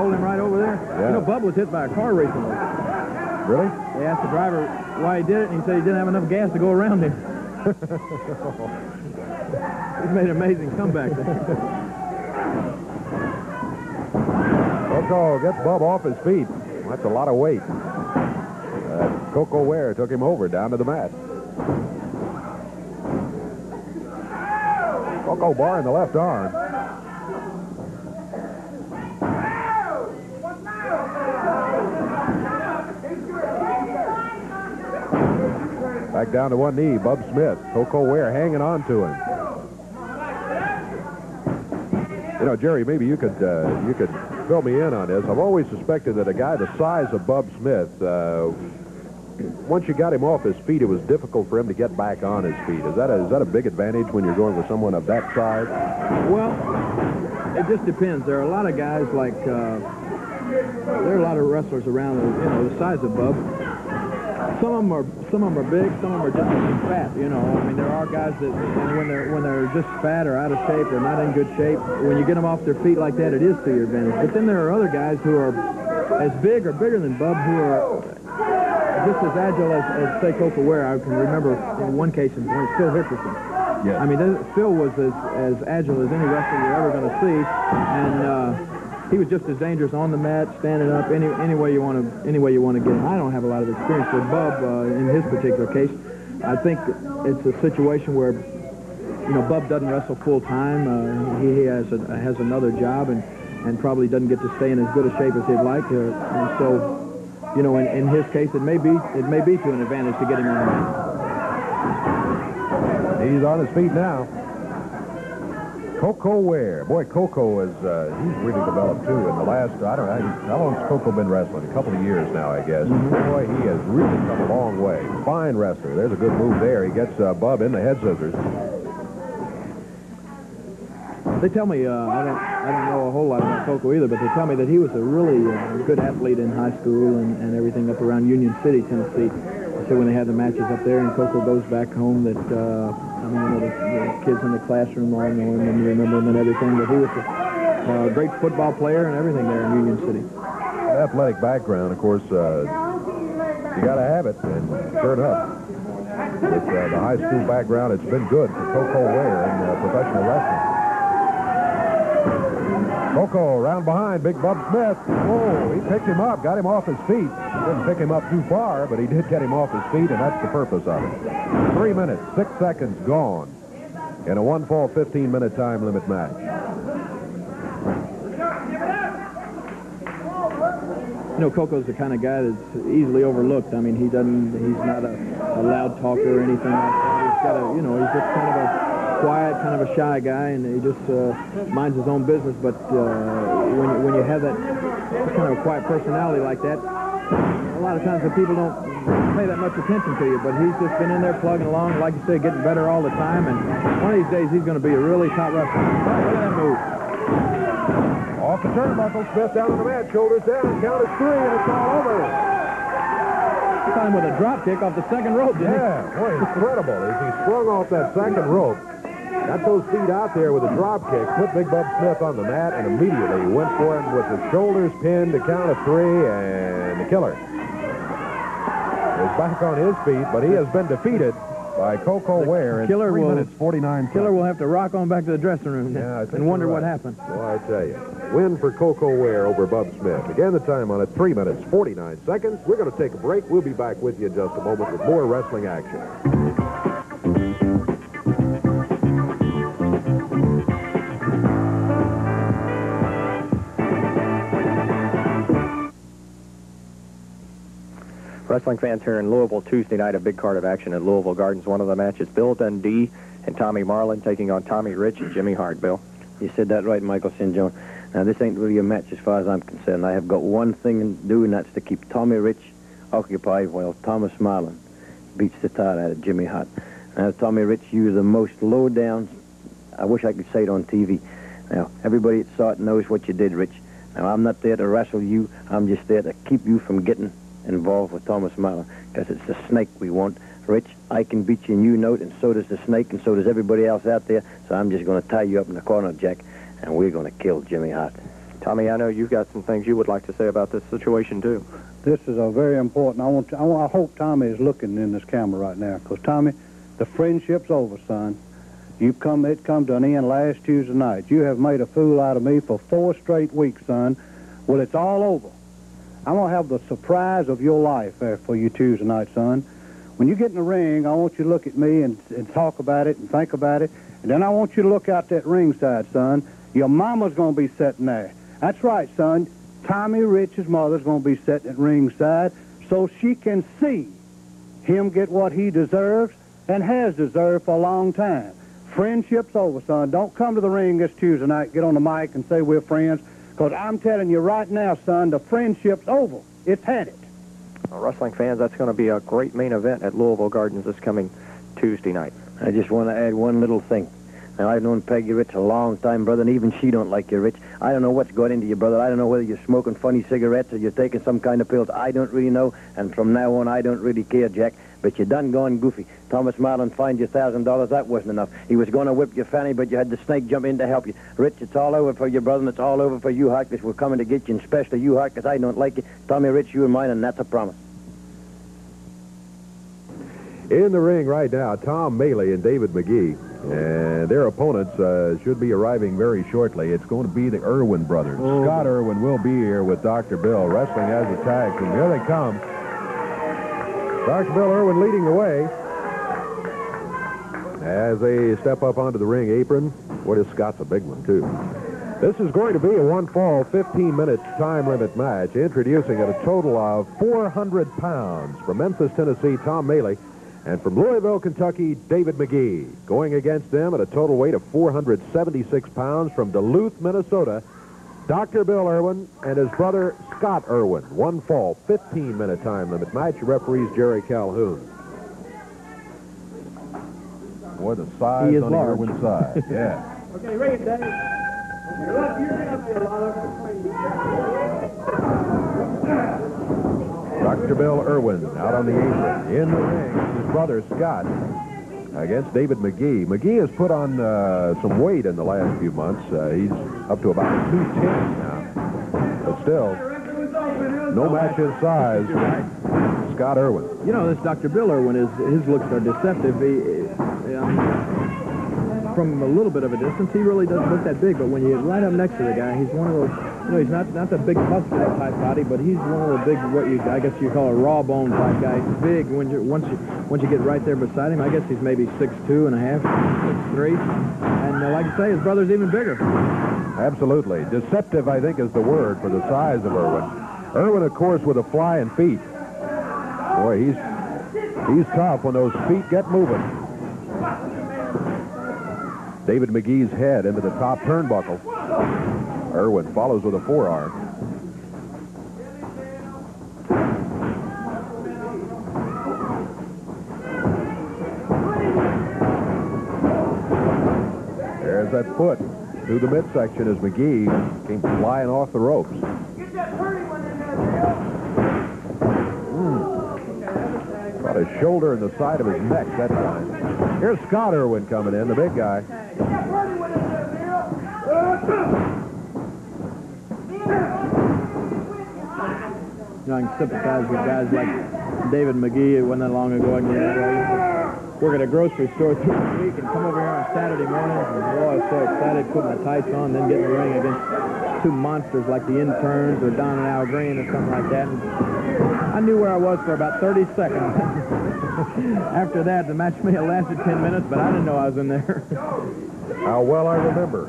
told him right over there. Yeah. You know, Bub was hit by a car recently. Really? They asked the driver why he did it, and he said he didn't have enough gas to go around him. He's made an amazing comeback there. Coco gets Bub off his feet. That's a lot of weight. Coco Ware took him over down to the mat. Coco bar in the left arm. Back down to one knee, Bub Smith. Coco Ware hanging on to him. You know, Jerry, maybe you could fill me in on this. I've always suspected that a guy the size of Bub Smith, once you got him off his feet, it was difficult for him to get back on his feet. Is that a big advantage when you're going with someone of that size? Well, it just depends. There are a lot of guys like there are a lot of wrestlers around, you know, the size of Bub. Some of them are big. Some of them are just fat. You know, I mean, there are guys that when they're just fat or out of shape or not in good shape, when you get them off their feet like that, it is to your advantage. But then there are other guys who are as big or bigger than Bub who are just as agile as say, Coco Ware. I can remember in one case when Phil Hickerson. Yeah. I mean, Phil was as agile as any wrestler you're ever going to see, and he was just as dangerous on the mat, standing up, any way you want to get him. I don't have a lot of experience with Bub in his particular case. I think it's a situation where, you know, Bub doesn't wrestle full time. He has another job and probably doesn't get to stay in as good a shape as he'd like. And so, you know, in his case, it may be to an advantage to get him on the mat. He's on his feet now. Coco Ware. Boy, Coco is, he's really developed, too, in the last, I don't know, how long has Coco been wrestling? A couple of years now, I guess. Boy, he has really come a long way. Fine wrestler. There's a good move there. He gets Bub in the head scissors. They tell me, I don't know a whole lot about Coco either, but they tell me that he was a really good athlete in high school and everything up around Union City, Tennessee. So when they have the matches up there and Coco goes back home, that, I mean, you know, the kids in the classroom all know him and remember him and everything, but he was a great football player and everything there in Union City. Athletic background, of course, you got to have it, and sure enough, with the high school background, it's been good for Coco Ware in professional wrestling. Coco around behind, Big Bub Smith. Oh, he picked him up, got him off his feet. Didn't pick him up too far, but he did get him off his feet, and that's the purpose of it. 3 minutes, 6 seconds gone in a 1-fall, 15-minute time limit match. You know, Coco's the kind of guy that's easily overlooked. I mean, he's not a loud talker or anything like that. He's got he's just kind of a quiet, kind of a shy guy, and he just minds his own business. But when you have that kind of a quiet personality like that, a lot of times the people don't pay that much attention to you. But he's just been in there plugging along, like you say, getting better all the time. And one of these days, he's going to be a really top wrestler. Look at that move. Off the turnbuckle, Smith down on the mat, shoulders down, count is 3, and it's all over. Caught him with a drop kick off the second rope, didn't he? Yeah, boy, incredible. As he sprung off that second rope, got those feet out there with a drop kick, put Big Bub Smith on the mat, and immediately went for him with the shoulders pinned to count of 3, and the killer is back on his feet, but he has been defeated by Coco Ware in 3 minutes, 49 seconds. Killer will have to rock on back to the dressing room and wonder what happened. Well, I tell you, win for Coco Ware over Bub Smith. Again, the time on it, 3 minutes, 49 seconds. We're going to take a break. We'll be back with you in just a moment with more wrestling action. Wrestling fans here in Louisville Tuesday night, a big card of action at Louisville Gardens. One of the matches, Bill Dundee and Tommy Marlin taking on Tommy Rich and Jimmy Hart. Bill? You said that right, Michael St. John. Now, this ain't really a match as far as I'm concerned. I have got one thing to do, and that's to keep Tommy Rich occupied while Thomas Marlin beats the tar out of Jimmy Hart. Now, Tommy Rich, you the most low-down. I wish I could say it on TV. Now, everybody that saw it knows what you did, Rich. Now, I'm not there to wrestle you. I'm just there to keep you from getting involved with Thomas Marlin, because it's the snake we want. Rich, I can beat you and you know it, and so does the snake, and so does everybody else out there, so I'm just going to tie you up in the corner, Jack, and we're going to kill Jimmy Hart. Tommy, I know you've got some things you would like to say about this situation, too. This is a very important. I hope Tommy is looking in this camera right now, because Tommy, the friendship's over, son. It come to an end last Tuesday night. You have made a fool out of me for 4 straight weeks, son. Well, it's all over. I'm going to have the surprise of your life for you Tuesday night, son. When you get in the ring, I want you to look at me and talk about it and think about it. And then I want you to look out that ringside, son. Your mama's going to be sitting there. That's right, son. Tommy Rich's mother's going to be sitting at ringside so she can see him get what he deserves and has deserved for a long time. Friendship's over, son. Don't come to the ring this Tuesday night, get on the mic and say we're friends, because I'm telling you right now, son, the friendship's over. It's had it. Well, wrestling fans, that's going to be a great main event at Louisville Gardens this coming Tuesday night. I just want to add one little thing. Now, I've known Peggy Rich a long time, brother, and even she don't like you, Rich. I don't know what's got into you, brother. I don't know whether you're smoking funny cigarettes or you're taking some kind of pills. I don't really know, and from now on, I don't really care, Jack. But you done gone goofy. Thomas Marlin fined you $1,000. That wasn't enough. He was going to whip your fanny, but you had the snake jump in to help you. Rich, it's all over for your brother, and it's all over for you, Hart, because we're coming to get you, and especially you, Hart, because I don't like you. Tommy Rich, you and mine, and that's a promise. In the ring right now, Tom Maley and David McGee. And their opponents should be arriving very shortly. It's going to be the Irwin brothers. Oh. Scott Irwin will be here with Dr. Bill wrestling as a tag team. Here they come. Dr. Bill Irwin leading the way as they step up onto the ring apron. Boy, this Scott's a big one, too. This is going to be a one-fall, 15-minute time limit match, introducing at a total of 400 pounds from Memphis, Tennessee, Tom Maley. And from Louisville, Kentucky, David McGee. Going against them at a total weight of 476 pounds from Duluth, Minnesota, Dr. Bill Irwin and his brother Scott Irwin. One fall, 15-minute time limit match. Referees Jerry Calhoun. Boy, the size on the Irwin side. Yeah. Okay, ready, Dave. You're up there, Dr. Bill Irwin out on the apron. In the ring, his brother Scott against David McGee. McGee has put on some weight in the last few months. He's up to about 210 now. But still, no match in size. Scott Irwin. You know, this Dr. Bill Irwin, his looks are deceptive. From a little bit of a distance, he really doesn't look that big, but when you get right up next to the guy, he's one of those, you know, he's not the big muscular type body, but he's one of the big, I guess you call a raw bone type guy. He's big once you get right there beside him. I guess he's maybe 6'2 and a half, 6'3. And like I say, his brother's even bigger. Absolutely. Deceptive, I think, is the word for the size of Irwin. Irwin, of course, with the flying feet. Boy, he's tough when those feet get moving. David McGee's head into the top turnbuckle. Irwin follows with a forearm. There's that foot through the midsection as McGee came flying off the ropes. Got his shoulder in the side of his neck that time. Here's Scott Irwin coming in, the big guy. You know, I can sympathize with guys like David McGee. It wasn't that long ago. I used to work at a grocery store through the week and come over here on Saturday mornings. And boy, I was so excited, put my tights on, then get in the ring against two monsters like the Interns or Don and Al Green or something like that. And I knew where I was for about 30 seconds. After that, the match may have lasted 10 minutes, but I didn't know I was in there. How well I remember.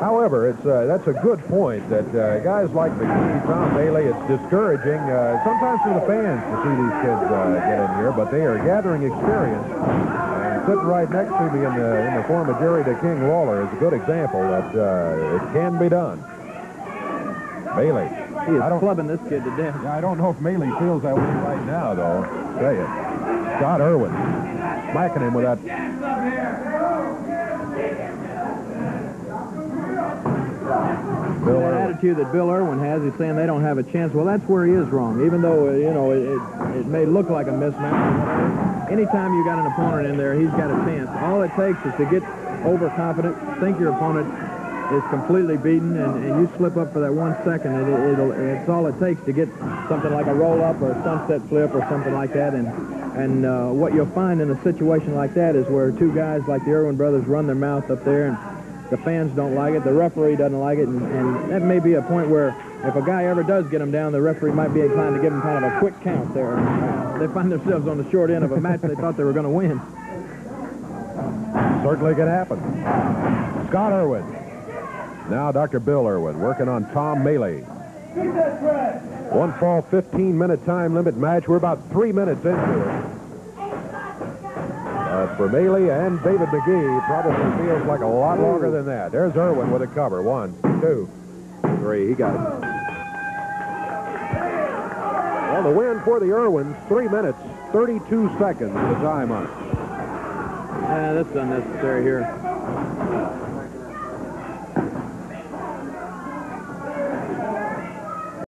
However, that's a good point that guys like McGee, Tom Maley, it's discouraging sometimes for the fans to see these kids get in here, but they are gathering experience. And sitting right next to me in the form of Jerry the King Lawler is a good example that it can be done. Maley. He is clubbing this kid to death. Yeah, I don't know if Maley feels that way right now, though. I'll tell you. Scott Irwin smacking him with that. That attitude that Bill Irwin has, he's saying they don't have a chance. Well, that's where he is wrong. Even though, you know, it may look like a mismatch. Anytime you got an opponent in there, he's got a chance. All it takes is to get overconfident, think your opponent is completely beaten, and you slip up for that 1 second, it's all it takes to get something like a roll-up or a sunset flip or something like that. And what you'll find in a situation like that is where two guys like the Irwin brothers run their mouth up there, and the fans don't like it, the referee doesn't like it, and that may be a point where if a guy ever does get him down, the referee might be inclined to give him kind of a quick count there. They find themselves on the short end of a match they thought they were going to win. Certainly can happen. Scott Irwin. Now Dr. Bill Irwin working on Tom Maley. One fall, 15-minute time limit match. We're about 3 minutes into it. For Maley and David McGee, probably feels like a lot longer than that. There's Irwin with a cover. 1, 2, 3. He got it. Well, the win for the Irwins, 3 minutes, 32 seconds the time on it. That's unnecessary here.